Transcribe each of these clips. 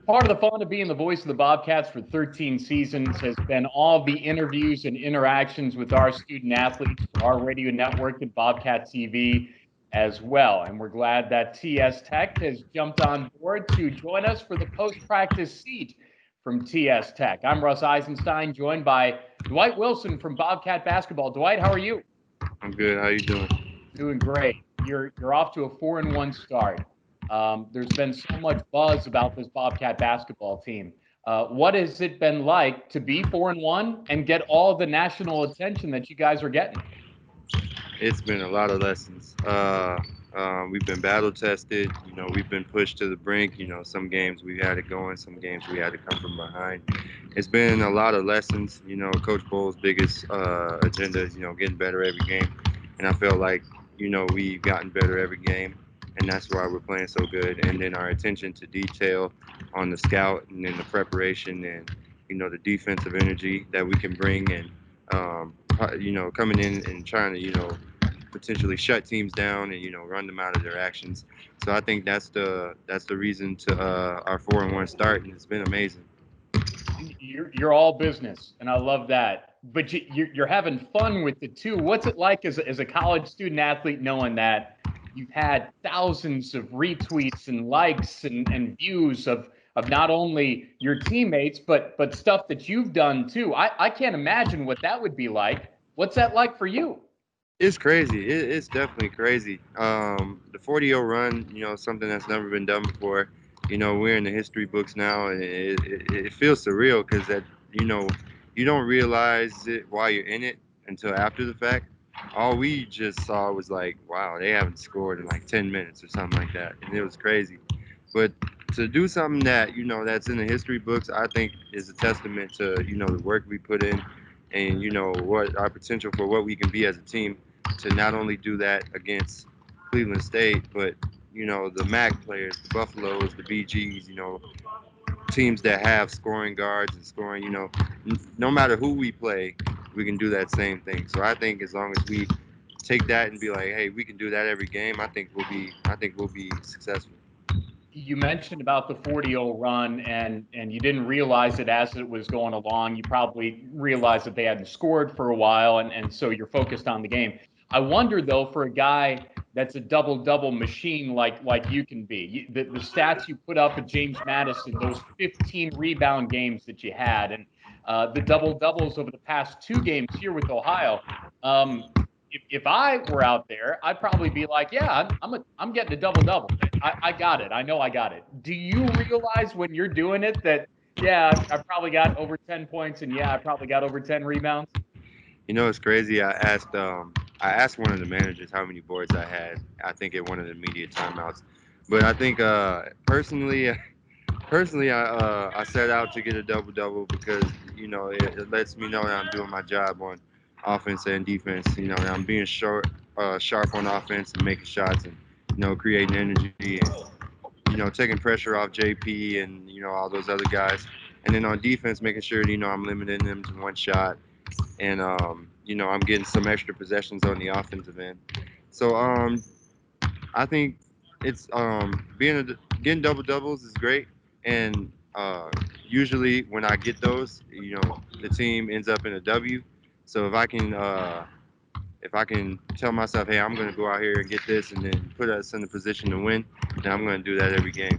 Part of the fun of being the voice of the Bobcats for 13 seasons has been all the interviews and interactions with our student athletes for our radio network and Bobcat TV as well. And we're glad that TS Tech has jumped on board to join us for the post-practice seat from TS Tech. I'm Russ Eisenstein, joined by Dwight Wilson from Bobcat Basketball. Dwight, how are you? I'm good. How you doing? Doing great. You're off to a 4-1 start. There's been so much buzz about this Bobcat basketball team. What has it been like to be 4-1 and get all the national attention that you guys are getting? It's been a lot of lessons. We've been battle tested. We've been pushed to the brink. Some games we had it going, some games we had to come from behind. It's been a lot of lessons. Coach Bowles' biggest agenda is getting better every game, and I feel like we've gotten better every game, and that's why we're playing so good. And then our attention to detail on the scout and then the preparation and the defensive energy that we can bring and coming in and trying to potentially shut teams down and run them out of their actions. So I think that's the reason to our 4-1 start, and it's been amazing. You're all business, and I love that. But you're having fun with it too. What's it like as a college student athlete, knowing that you've had thousands of retweets and likes and views of not only your teammates but stuff that you've done too? I can't imagine what that would be like. What's that like for you? It's crazy. It's definitely crazy. The 40-0 run, something that's never been done before. We're in the history books now, and it feels surreal because you know, you don't realize it while you're in it until after the fact. All we just saw was like, wow, they haven't scored in like 10 minutes or something like that, and it was crazy. But to do something that that's in the history books, I think is a testament to the work we put in, and what our potential for what we can be as a team. To not only do that against Cleveland State, but the MAC players, the Buffaloes, the BGs, teams that have scoring guards and scoring. No matter who we play, we can do that same thing. So I think as long as we take that and be like, hey, we can do that every game, I think we'll be successful. You mentioned about the 40-0 run, and you didn't realize it as it was going along. You probably realized that they hadn't scored for a while, and so you're focused on the game. I wonder though, for a guy that's a double-double machine like you can be, the stats you put up at James Madison, those 15 rebound games that you had, and the double-doubles over the past two games here with Ohio. Um, if I were out there, I'd probably be like, yeah, I'm getting a double double. I got it. I know I got it. Do you realize when you're doing it that, yeah, I probably got over 10 points, and yeah, I probably got over 10 rebounds? It's crazy. I asked one of the managers how many boards I had. I think at one of the media timeouts, but I think personally, I set out to get a double double because it lets me know that I'm doing my job on offense and defense. And I'm being sharp on offense and making shots and creating energy and taking pressure off JP and all those other guys. And then on defense, making sure I'm limiting them to one shot and I'm getting some extra possessions on the offensive end. So I think it's getting double doubles is great, and usually when I get those, the team ends up in a W. So if I can tell myself, hey, I'm going to go out here and get this, and then put us in a position to win, then I'm going to do that every game.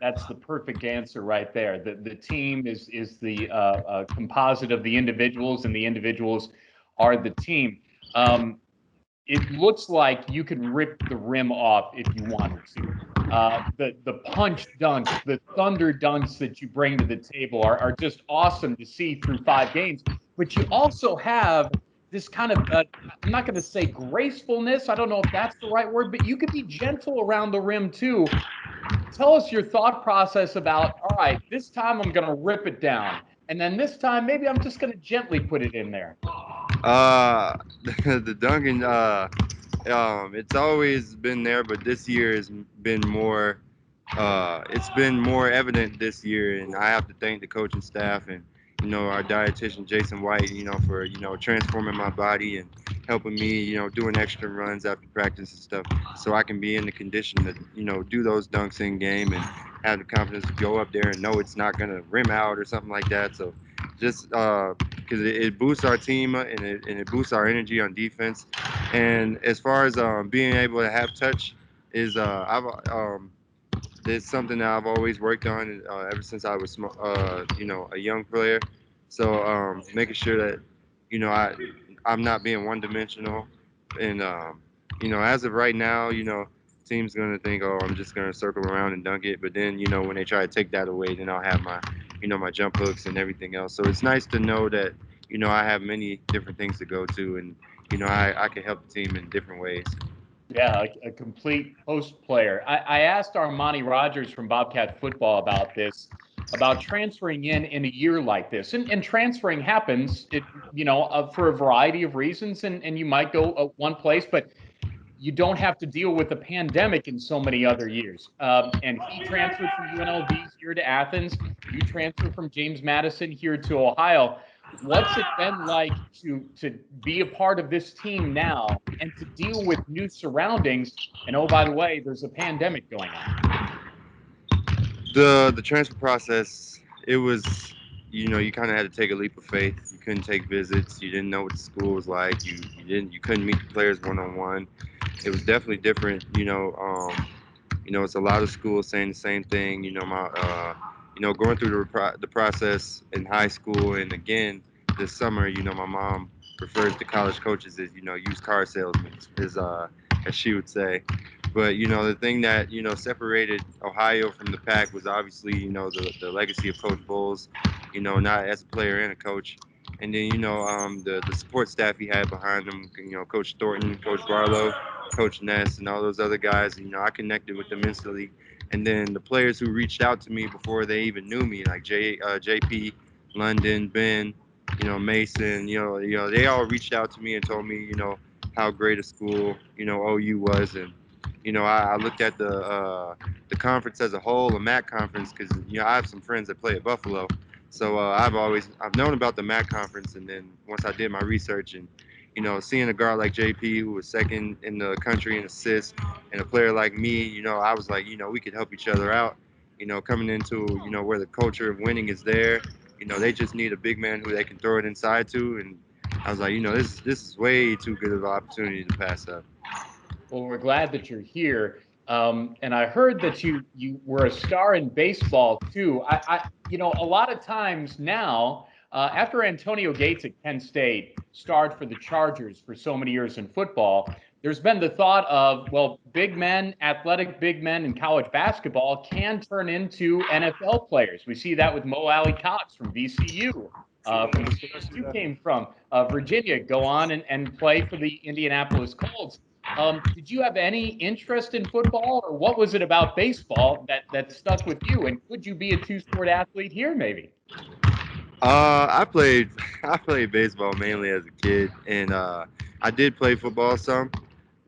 That's the perfect answer right there. The team is the composite of the individuals, and the individuals are the team. Um, it looks like you can rip the rim off if you wanted to. The punch dunks, the thunder dunks that you bring to the table are just awesome to see through 5 games. But you also have this kind of I'm not going to say gracefulness. I don't know if that's the right word, but you could be gentle around the rim too. Tell us your thought process about, all right, this time I'm going to rip it down, and then this time maybe I'm just going to gently put it in there. Uh, the Duncan, it's always been there, but this year has been more. It's been more evident this year, and I have to thank the coaching staff and our dietitian Jason White, for transforming my body and helping me, doing extra runs after practice and stuff, so I can be in the condition to do those dunks in game and have the confidence to go up there and know it's not gonna rim out or something like that. So just because it boosts our team and it boosts our energy on defense. And as far as being able to have touch is I've it's something that I've always worked on ever since I was, a young player. So making sure that, I'm not being one dimensional, and as of right now, team's gonna think, oh, I'm just gonna circle around and dunk it. But then, when they try to take that away, then I'll have my, my jump hooks and everything else. So it's nice to know that, I have many different things to go to, and I can help the team in different ways. Yeah, a complete post player. I asked Armani Rogers from Bobcat Football about this, about transferring in a year like this, and transferring happens, for a variety of reasons, and you might go one place, but you don't have to deal with the pandemic in so many other years. And he transferred from UNLV here to Athens. You transferred from James Madison here to Ohio. What's it been like to be a part of this team now and to deal with new surroundings? And oh, by the way, there's a pandemic going on. The transfer process, it was, you kind of had to take a leap of faith. You couldn't take visits. You didn't know what the school was like. You couldn't meet the players one on one. It was definitely different. It's a lot of schools saying the same thing. Going through the process in high school, and again this summer. My mom refers to college coaches as used car salesmen, as she would say. But the thing that separated Ohio from the pack was obviously the legacy of Coach Bowles. Not as a player and a coach, and then the support staff he had behind him. Coach Thornton, Coach Barlow, Coach Ness, and all those other guys. I connected with them instantly. And then the players who reached out to me before they even knew me, like JP, London, Ben, Mason, they all reached out to me and told me, how great a school, OU was. And I looked at the conference as a whole, the MAC conference, because I have some friends that play at Buffalo, so I've known about the MAC conference. And then once I did my research and seeing a guard like JP, who was second in the country in assists, and a player like me, I was like, we could help each other out. Coming into where the culture of winning is there. They just need a big man who they can throw it inside to, and I was like, this is way too good of an opportunity to pass up. Well, we're glad that you're here. And I heard that you were a star in baseball too. A lot of times now, after Antonio Gates at Penn State starred for the Chargers for so many years in football, there's been the thought of, well, big men, athletic big men in college basketball can turn into NFL players. We see that with Mo Alley Cox from VCU. From the state that you came from, Virginia, go on and play for the Indianapolis Colts. Did you have any interest in football, or what was it about baseball that stuck with you? And could you be a two-sport athlete here, maybe? I played I played baseball mainly as a kid, and I did play football some,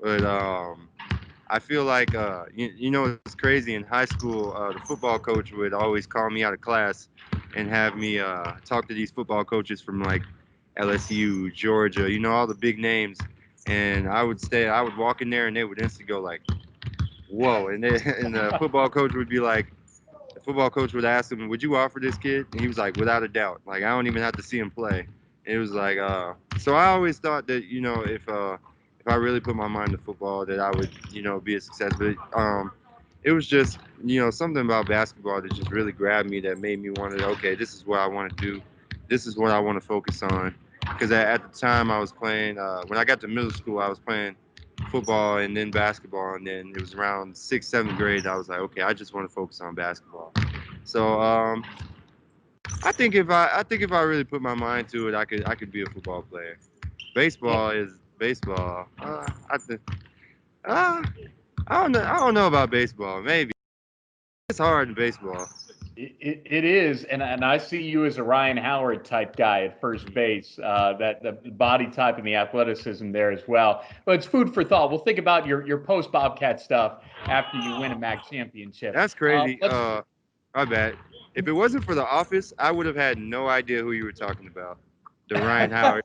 but I feel like it's crazy. In high school, the football coach would always call me out of class and have me talk to these football coaches from like LSU, Georgia, all the big names. And I would walk in there, and they would instantly go like, "Whoa!" And the football coach would be like, the football coach would ask him, "Would you offer this kid?" And he was like, "Without a doubt. Like I don't even have to see him play." And it was like, so I always thought that if I really put my mind to football, that I would be a success. But it was just something about basketball that just really grabbed me, that made me want to, okay, this is what I want to do. This is what I want to focus on. Because at the time I was playing, when I got to middle school, I was playing football and then basketball, and then it was around sixth, seventh grade. I was like, okay, I just want to focus on basketball. So I think if I really put my mind to it, I could be a football player. Well, Baseball is baseball. Uh, I don't know about baseball. Maybe it's hard in baseball. it is, and I see you as a Ryan Howard type guy at first base. That the body type and the athleticism there as well. But it's food for thought. We'll think about your post Bobcat stuff after you win a MAC championship. That's crazy. Let's My bad. If it wasn't for The Office, I would have had no idea who you were talking about. The Ryan Howard.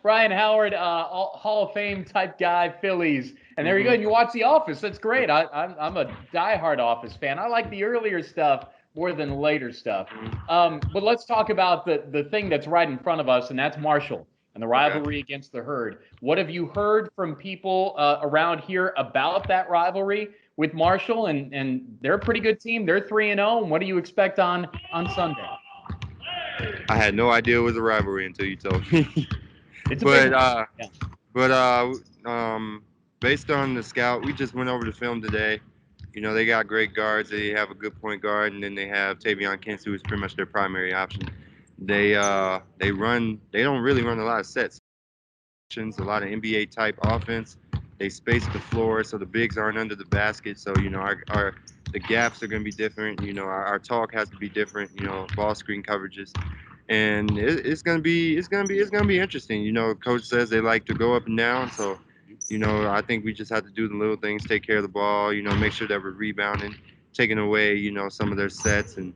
Ryan Howard, Hall of Fame type guy, Phillies. And there you go. Hmm. And you watch The Office. That's great. I'm a diehard Office fan. I like the earlier stuff more than the later stuff. But let's talk about the thing that's right in front of us, and that's Marshall and the Okay. rivalry against the Herd. What have you heard from people around here about that rivalry with Marshall? And they're a pretty good team. They're 3-0. And what do you expect on Sunday? I had no idea it was a rivalry until you told me. It's a big but one. Yeah. but based on the scout, we just went over the film today. You know, they got great guards. They have a good point guard, and then they have Tavion Kentz, who is pretty much their primary option. They run. They don't really run a lot of sets. A lot of NBA type offense. They space the floor so the bigs aren't under the basket. So you know our the gaps are going to be different. You know our talk has to be different. You know ball screen coverages, and it's gonna be interesting. You know, coach says they like to go up and down. So you know I think we just have to do the little things, take care of the ball. You know, make sure that we're rebounding, taking away some of their sets, and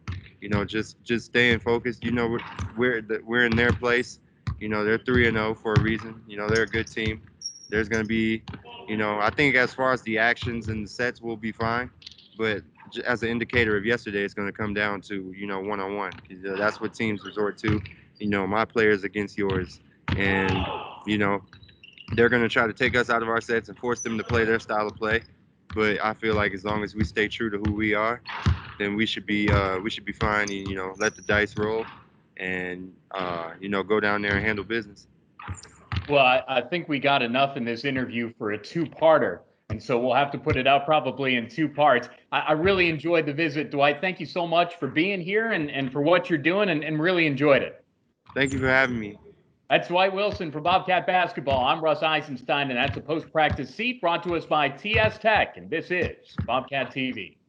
just staying focused. You know we're in their place. You know, they're 3-0 for a reason. You know, they're a good team. There's going to be, I think as far as the actions and the sets, we'll be fine. But as an indicator of yesterday, it's going to come down to, one-on-one. That's what teams resort to, my players against yours. And, you know, they're going to try to take us out of our sets and force them to play their style of play. But I feel like as long as we stay true to who we are, then we should be fine. And, let the dice roll, and go down there and handle business. Well, I think we got enough in this interview for a two-parter, and so we'll have to put it out probably in two parts. I really enjoyed the visit, Dwight. Thank you so much for being here and for what you're doing, and really enjoyed it. Thank you for having me. That's Dwight Wilson for Bobcat Basketball. I'm Russ Eisenstein, and that's a post-practice seat brought to us by TS Tech, and this is Bobcat TV.